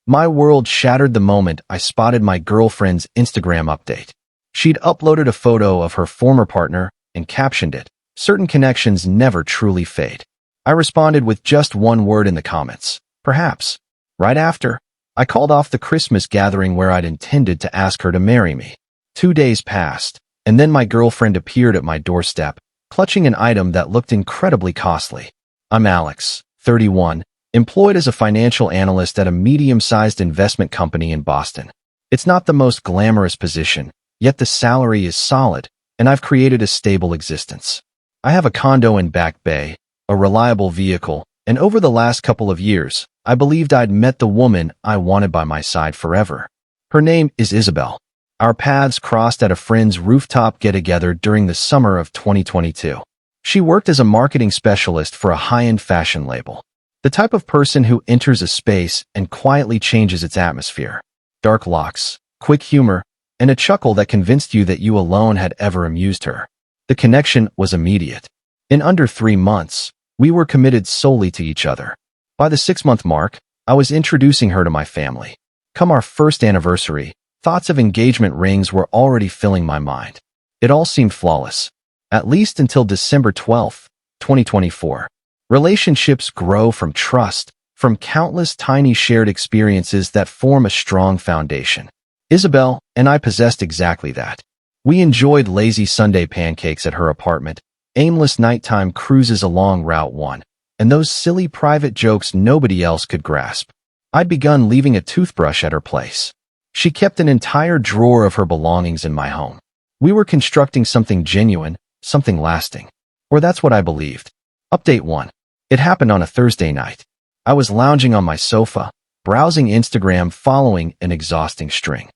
My world shattered the moment I spotted my girlfriend's Instagram update. She'd uploaded a photo of her former partner and captioned it, "Certain connections never truly fade." I responded with just one word in the comments, "Perhaps." Right after, I called off the Christmas gathering where I'd intended to ask her to marry me. 2 days passed, and then my girlfriend appeared at my doorstep, clutching an item that looked incredibly costly. I'm Alex, 31, employed as a financial analyst at a medium-sized investment company in Boston. It's not the most glamorous position, yet the salary is solid, and I've created a stable existence. I have a condo in Back Bay, a reliable vehicle, and over the last couple of years, I believed I'd met the woman I wanted by my side forever. Her name is Isabel. Our paths crossed at a friend's rooftop get-together during the summer of 2022. She worked as a marketing specialist for a high-end fashion label. The type of person who enters a space and quietly changes its atmosphere. Dark locks, quick humor, and a chuckle that convinced you that you alone had ever amused her. The connection was immediate. In under 3 months, we were committed solely to each other. By the 6-month mark, I was introducing her to my family. Come our first anniversary, thoughts of engagement rings were already filling my mind. It all seemed flawless, at least until December 12, 2024. Relationships grow from trust, from countless tiny shared experiences that form a strong foundation. Isabel and I possessed exactly that. We enjoyed lazy Sunday pancakes at her apartment, aimless nighttime cruises along Route 1, and those silly private jokes nobody else could grasp. I'd begun leaving a toothbrush at her place. She kept an entire drawer of her belongings in my home. We were constructing something genuine, something lasting. Or that's what I believed. Update 1. It happened on a Thursday night. I was lounging on my sofa, browsing Instagram following an exhausting string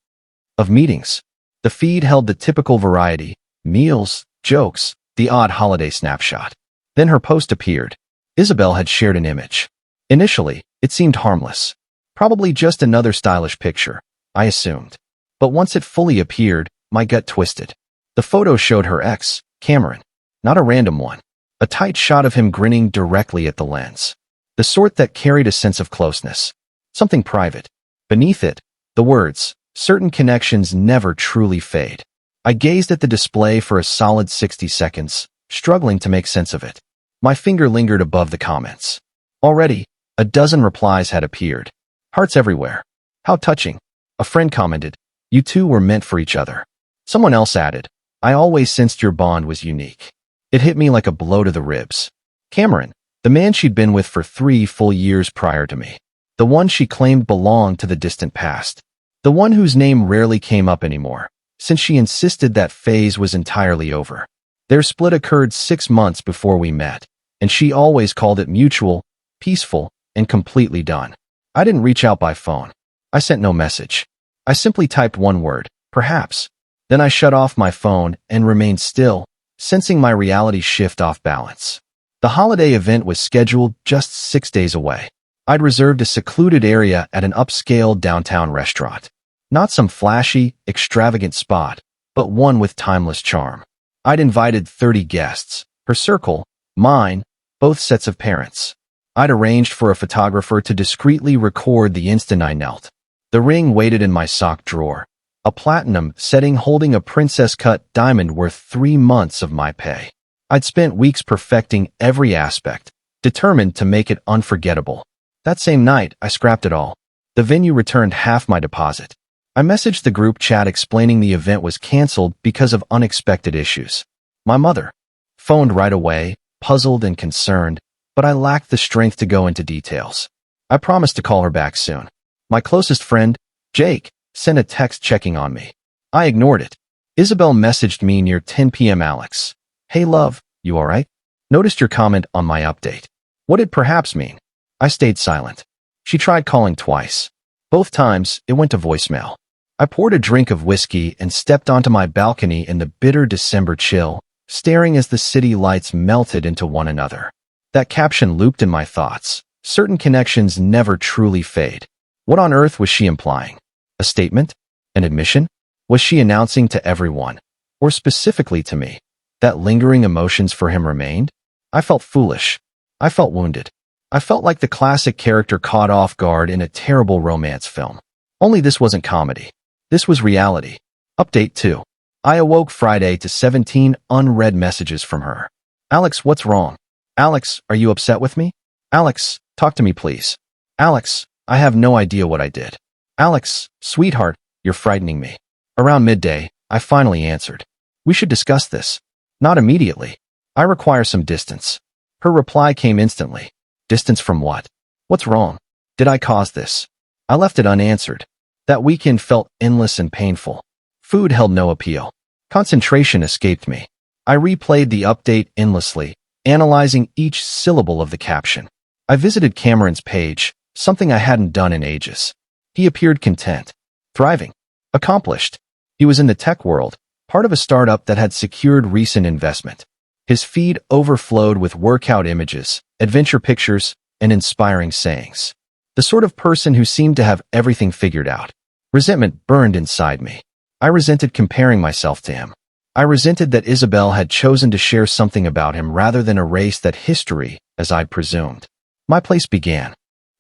of meetings. The feed held the typical variety, meals, jokes, the odd holiday snapshot. Then her post appeared. Isabel had shared an image. Initially, it seemed harmless. Probably just another stylish picture, I assumed. But once it fully appeared, my gut twisted. The photo showed her ex, Cameron. Not a random one. A tight shot of him grinning directly at the lens. The sort that carried a sense of closeness. Something private. Beneath it, the words, "Certain connections never truly fade." I gazed at the display for a solid 60 seconds, struggling to make sense of it. My finger lingered above the comments. Already, a dozen replies had appeared. Hearts everywhere. How touching. A friend commented, "You two were meant for each other." Someone else added, "I always sensed your bond was unique." It hit me like a blow to the ribs. Cameron, the man she'd been with for 3 full years prior to me. The one she claimed belonged to the distant past. The one whose name rarely came up anymore, since she insisted that phase was entirely over. Their split occurred 6 months before we met, and she always called it mutual, peaceful, and completely done. I didn't reach out by phone. I sent no message. I simply typed one word, "Perhaps." Then I shut off my phone and remained still, sensing my reality shift off balance. The holiday event was scheduled just 6 days away. I'd reserved a secluded area at an upscale downtown restaurant. Not some flashy, extravagant spot, but one with timeless charm. I'd invited 30 guests, her circle, mine, both sets of parents. I'd arranged for a photographer to discreetly record the instant I knelt. The ring waited in my sock drawer, a platinum setting holding a princess-cut diamond worth 3 months of my pay. I'd spent weeks perfecting every aspect, determined to make it unforgettable. That same night, I scrapped it all. The venue returned half my deposit. I messaged the group chat explaining the event was canceled because of unexpected issues. My mother phoned right away, puzzled and concerned, but I lacked the strength to go into details. I promised to call her back soon. My closest friend, Jake, sent a text checking on me. I ignored it. Isabel messaged me near 10 p.m. "Alex, hey love, you alright? Noticed your comment on my update." What did perhaps mean? I stayed silent. She tried calling twice. Both times, it went to voicemail. I poured a drink of whiskey and stepped onto my balcony in the bitter December chill, staring as the city lights melted into one another. That caption looped in my thoughts. Certain connections never truly fade. What on earth was she implying? A statement? An admission? Was she announcing to everyone, or specifically to me, that lingering emotions for him remained? I felt foolish. I felt wounded. I felt like the classic character caught off guard in a terrible romance film. Only this wasn't comedy. This was reality. Update 2. I awoke Friday to 17 unread messages from her. Alex, what's wrong? Alex, are you upset with me? Alex, talk to me please. Alex, I have no idea what I did. Alex, sweetheart, you're frightening me. Around midday, I finally answered. We should discuss this. Not immediately. I require some distance. Her reply came instantly. Distance from what? What's wrong? Did I cause this? I left it unanswered. That weekend felt endless and painful. Food held no appeal. Concentration escaped me. I replayed the update endlessly, analyzing each syllable of the caption. I visited Cameron's page, something I hadn't done in ages. He appeared content, thriving, accomplished. He was in the tech world, part of a startup that had secured recent investment. His feed overflowed with workout images, adventure pictures, and inspiring sayings. The sort of person who seemed to have everything figured out. Resentment burned inside me. I resented comparing myself to him. I resented that Isabel had chosen to share something about him rather than erase that history, as I'd presumed. My place began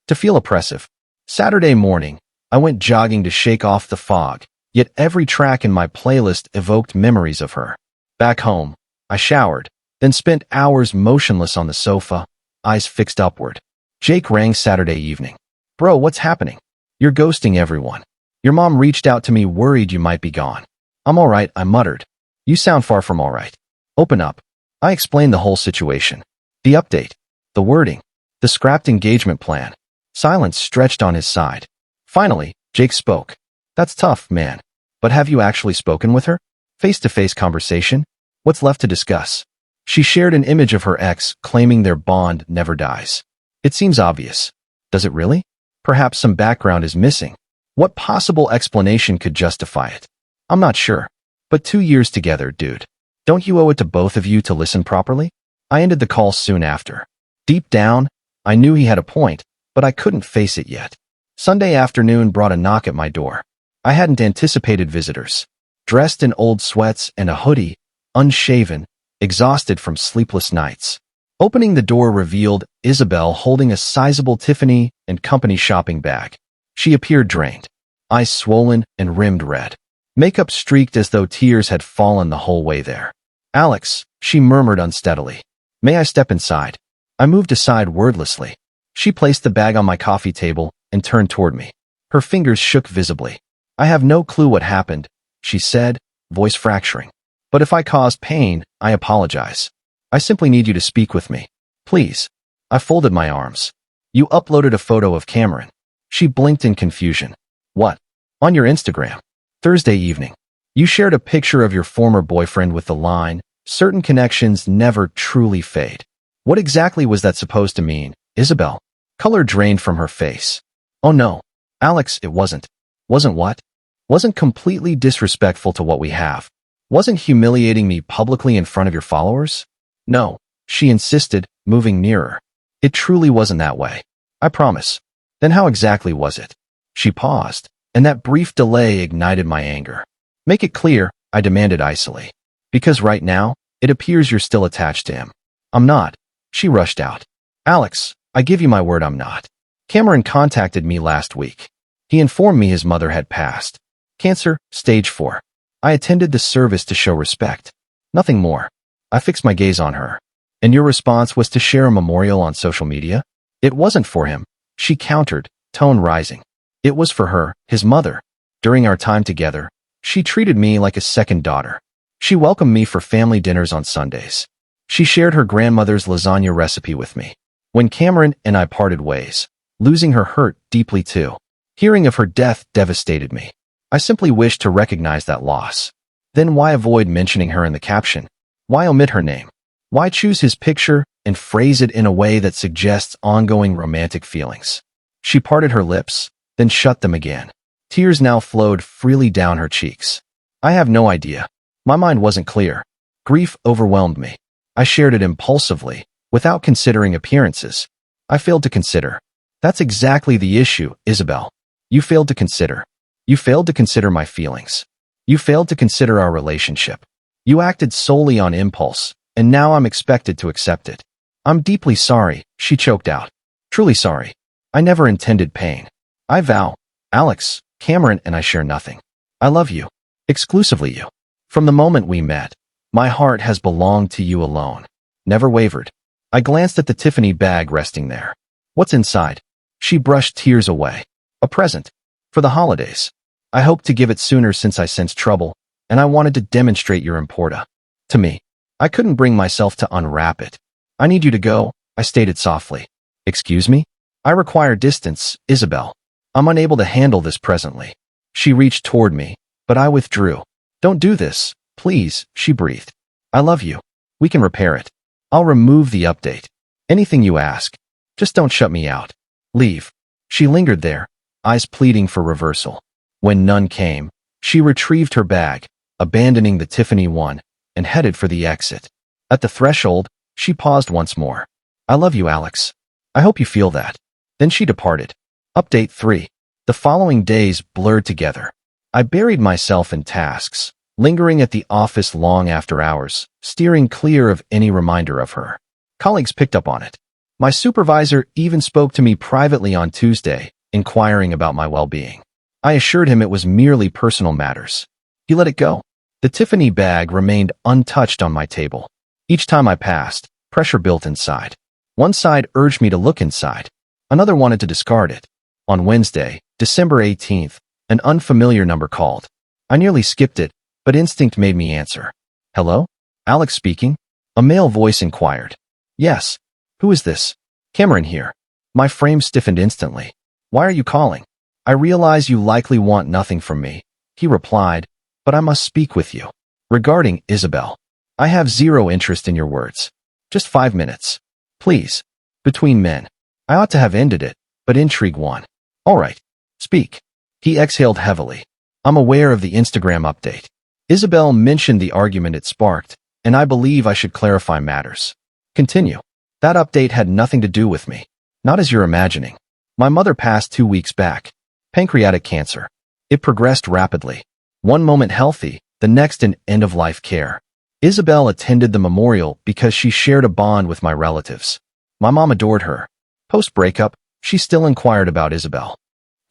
to feel oppressive. Saturday morning, I went jogging to shake off the fog, yet every track in my playlist evoked memories of her. Back home, I showered, then spent hours motionless on the sofa, eyes fixed upward. Jake rang Saturday evening. Bro, what's happening? You're ghosting everyone. Your mom reached out to me worried you might be gone. I'm all right, I muttered. You sound far from all right. Open up. I explained the whole situation. The update. The wording. The scrapped engagement plan. Silence stretched on his side. Finally, Jake spoke. That's tough, man. But have you actually spoken with her? Face-to-face conversation? What's left to discuss? She shared an image of her ex, claiming their bond never dies. It seems obvious. Does it really? Perhaps some background is missing. What possible explanation could justify it? I'm not sure. But 2 years together, dude. Don't you owe it to both of you to listen properly? I ended the call soon after. Deep down, I knew he had a point, but I couldn't face it yet. Sunday afternoon brought a knock at my door. I hadn't anticipated visitors. Dressed in old sweats and a hoodie, unshaven, exhausted from sleepless nights. Opening the door revealed Isabel holding a sizable Tiffany & Company shopping bag. She appeared drained, eyes swollen and rimmed red. Makeup streaked as though tears had fallen the whole way there. Alex, she murmured unsteadily. May I step inside? I moved aside wordlessly. She placed the bag on my coffee table and turned toward me. Her fingers shook visibly. I have no clue what happened, she said, voice fracturing. But if I caused pain, I apologize. I simply need you to speak with me. Please. I folded my arms. You uploaded a photo of Cameron. She blinked in confusion. What? On your Instagram. Thursday evening. You shared a picture of your former boyfriend with the line, certain connections never truly fade. What exactly was that supposed to mean, Isabel? Color drained from her face. Oh no. Alex, it wasn't. Wasn't what? Wasn't completely disrespectful to what we have. Wasn't humiliating me publicly in front of your followers? No, she insisted, moving nearer. It truly wasn't that way. I promise. Then how exactly was it? She paused, and that brief delay ignited my anger. Make it clear, I demanded icily. Because right now, it appears you're still attached to him. I'm not. She rushed out. Alex, I give you my word I'm not. Cameron contacted me last week. He informed me his mother had passed. Cancer, stage 4. I attended the service to show respect. Nothing more. I fixed my gaze on her. And your response was to share a memorial on social media? It wasn't for him, she countered, tone rising. It was for her, his mother. During our time together, she treated me like a second daughter. She welcomed me for family dinners on Sundays. She shared her grandmother's lasagna recipe with me. When Cameron and I parted ways, losing her hurt deeply too. Hearing of her death devastated me. I simply wished to recognize that loss. Then why avoid mentioning her in the caption? Why omit her name? Why choose his picture and phrase it in a way that suggests ongoing romantic feelings? She parted her lips, then shut them again. Tears now flowed freely down her cheeks. I have no idea. My mind wasn't clear. Grief overwhelmed me. I shared it impulsively, without considering appearances. I failed to consider. That's exactly the issue, Isabel. You failed to consider. You failed to consider my feelings. You failed to consider our relationship. You acted solely on impulse, and now I'm expected to accept it. I'm deeply sorry, she choked out. Truly sorry. I never intended pain. I vow, Alex, Cameron and I share nothing. I love you. Exclusively you. From the moment we met, my heart has belonged to you alone. Never wavered. I glanced at the Tiffany bag resting there. What's inside? She brushed tears away. A present. For the holidays. I hoped to give it sooner since I sensed trouble, and I wanted to demonstrate your importance to me. I couldn't bring myself to unwrap it. I need you to go, I stated softly. Excuse me? I require distance, Isabel. I'm unable to handle this presently. She reached toward me, but I withdrew. Don't do this, please, she breathed. I love you. We can repair it. I'll remove the update. Anything you ask. Just don't shut me out. Leave. She lingered there, eyes pleading for reversal. When none came, she retrieved her bag, abandoning the Tiffany one, and headed for the exit. At the threshold, she paused once more. I love you, Alex. I hope you feel that. Then she departed. Update 3. The following days blurred together. I buried myself in tasks, lingering at the office long after hours, steering clear of any reminder of her. Colleagues picked up on it. My supervisor even spoke to me privately on Tuesday, inquiring about my well-being. I assured him it was merely personal matters. He let it go. The Tiffany bag remained untouched on my table. Each time I passed, pressure built inside. One side urged me to look inside. Another wanted to discard it. On Wednesday, December 18th, an unfamiliar number called. I nearly skipped it, but instinct made me answer. Hello? Alex speaking? A male voice inquired. Yes. Who is this? Cameron here. My frame stiffened instantly. Why are you calling? I realize you likely want nothing from me, he replied, but I must speak with you. Regarding Isabel. I have zero interest in your words. Just 5 minutes. Please. Between men. I ought to have ended it, but intrigue won. All right. Speak. He exhaled heavily. I'm aware of the Instagram update. Isabel mentioned the argument it sparked, and I believe I should clarify matters. Continue. That update had nothing to do with me. Not as you're imagining. My mother passed 2 weeks back. Pancreatic cancer. It progressed rapidly. One moment healthy, the next in end-of-life care. Isabel attended the memorial because she shared a bond with my relatives. My mom adored her. Post-breakup, she still inquired about Isabel.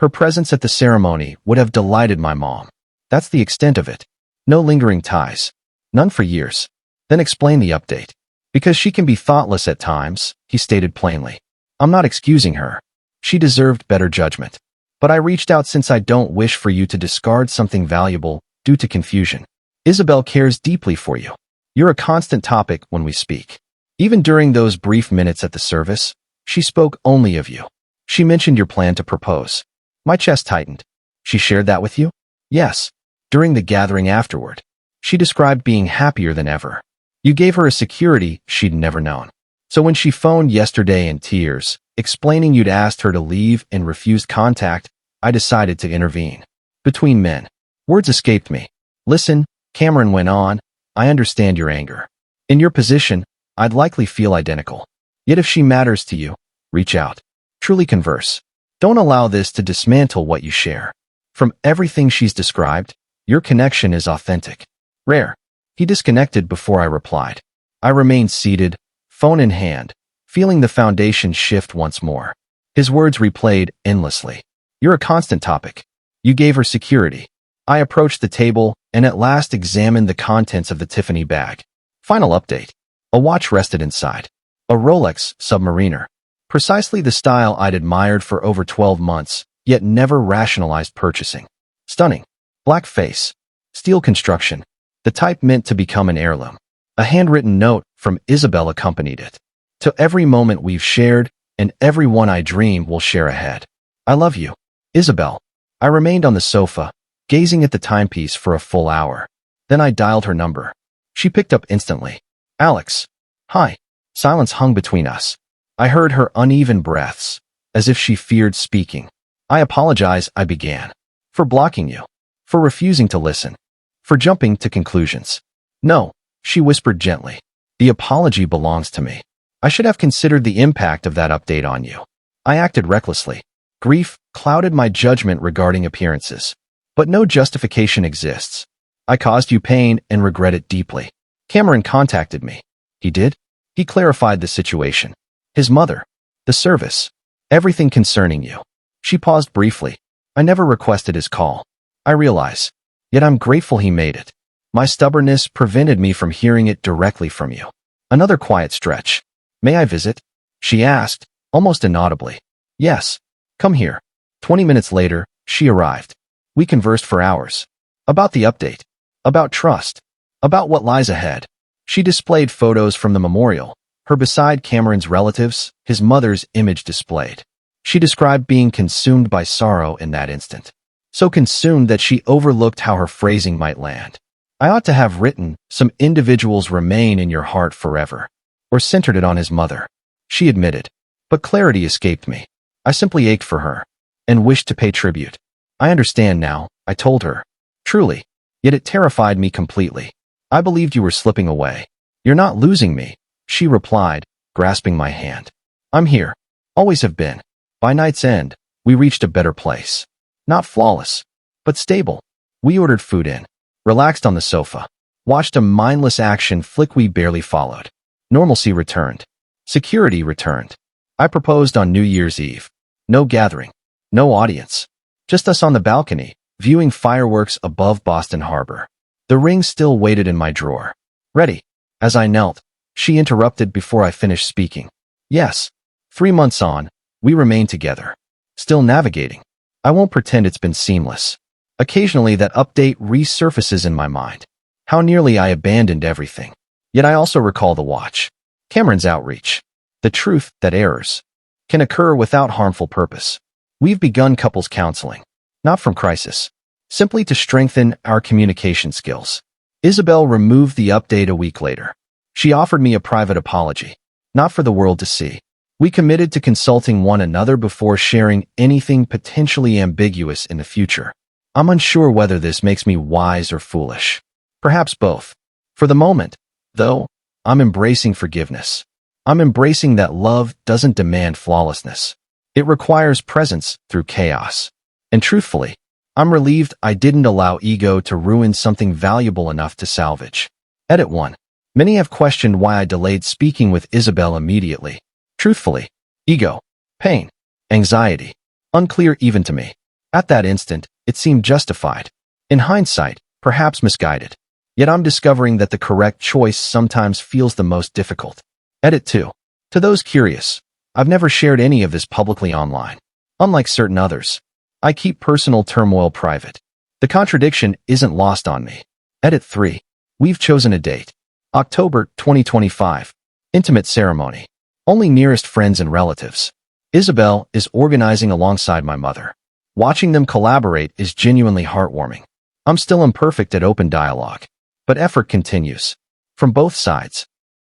Her presence at the ceremony would have delighted my mom. That's the extent of it. No lingering ties. None for years. Then explain the update. Because she can be thoughtless at times, he stated plainly. I'm not excusing her. She deserved better judgment. But I reached out since I don't wish for you to discard something valuable due to confusion. Isabel cares deeply for you. You're a constant topic when we speak. Even during those brief minutes at the service, she spoke only of you. She mentioned your plan to propose. My chest tightened. She shared that with you? Yes. During the gathering afterward. She described being happier than ever. You gave her a security she'd never known. So when she phoned yesterday in tears, explaining you'd asked her to leave and refused contact, I decided to intervene. Between men. Words escaped me. Listen, Cameron went on, I understand your anger. In your position, I'd likely feel identical. Yet if she matters to you, reach out. Truly converse. Don't allow this to dismantle what you share. From everything she's described, your connection is authentic. Rare. He disconnected before I replied. I remained seated, phone in hand, feeling the foundation shift once more. His words replayed endlessly. You're a constant topic. You gave her security. I approached the table and at last examined the contents of the Tiffany bag. Final update. A watch rested inside. A Rolex Submariner. Precisely the style I'd admired for over 12 months, yet never rationalized purchasing. Stunning. Black face. Steel construction. The type meant to become an heirloom. A handwritten note from Isabel accompanied it. To every moment we've shared, and every one I dream will share ahead. I love you, Isabel. I remained on the sofa, gazing at the timepiece for a full hour. Then I dialed her number. She picked up instantly. Alex. Hi. Silence hung between us. I heard her uneven breaths, as if she feared speaking. I apologize, I began. For blocking you. For refusing to listen. For jumping to conclusions. No, she whispered gently. The apology belongs to me. I should have considered the impact of that update on you. I acted recklessly. Grief clouded my judgment regarding appearances. But no justification exists. I caused you pain and regret it deeply. Cameron contacted me. He did? He clarified the situation. His mother. The service. Everything concerning you. She paused briefly. I never requested his call. I realize. Yet I'm grateful he made it. My stubbornness prevented me from hearing it directly from you. Another quiet stretch. May I visit? She asked, almost inaudibly. Yes. Come here. 20 minutes later, she arrived. We conversed for hours. About the update. About trust. About what lies ahead. She displayed photos from the memorial, her beside Cameron's relatives, his mother's image displayed. She described being consumed by sorrow in that instant. So consumed that she overlooked how her phrasing might land. I ought to have written, some individuals remain in your heart forever. Or centered it on his mother. She admitted. But clarity escaped me. I simply ached for her. And wished to pay tribute. I understand now, I told her. Truly. Yet it terrified me completely. I believed you were slipping away. You're not losing me, she replied, grasping my hand. I'm here. Always have been. By night's end, we reached a better place. Not flawless, but stable. We ordered food in. Relaxed on the sofa. Watched a mindless action flick we barely followed. Normalcy returned. Security returned. I proposed on New Year's Eve. No gathering. No audience. Just us on the balcony, viewing fireworks above Boston Harbor. The ring still waited in my drawer. Ready. As I knelt, she interrupted before I finished speaking. Yes. 3 months on, we remain together. Still navigating. I won't pretend it's been seamless. Occasionally that update resurfaces in my mind. How nearly I abandoned everything. Yet I also recall the watch. Cameron's outreach. The truth that errors can occur without harmful purpose. We've begun couples counseling. Not from crisis. Simply to strengthen our communication skills. Isabel removed the update a week later. She offered me a private apology. Not for the world to see. We committed to consulting one another before sharing anything potentially ambiguous in the future. I'm unsure whether this makes me wise or foolish. Perhaps both. For the moment, though, I'm embracing forgiveness. I'm embracing that love doesn't demand flawlessness. It requires presence through chaos. And truthfully, I'm relieved I didn't allow ego to ruin something valuable enough to salvage. Edit 1. Many have questioned why I delayed speaking with Isabel immediately. Truthfully, ego, pain, anxiety, unclear even to me. At that instant, it seemed justified. In hindsight, perhaps misguided. Yet I'm discovering that the correct choice sometimes feels the most difficult. Edit 2. To those curious, I've never shared any of this publicly online. Unlike certain others, I keep personal turmoil private. The contradiction isn't lost on me. Edit 3. We've chosen a date. October 2025. Intimate ceremony. Only nearest friends and relatives. Isabel is organizing alongside my mother. Watching them collaborate is genuinely heartwarming. I'm still imperfect at open dialogue. But effort continues. From both sides.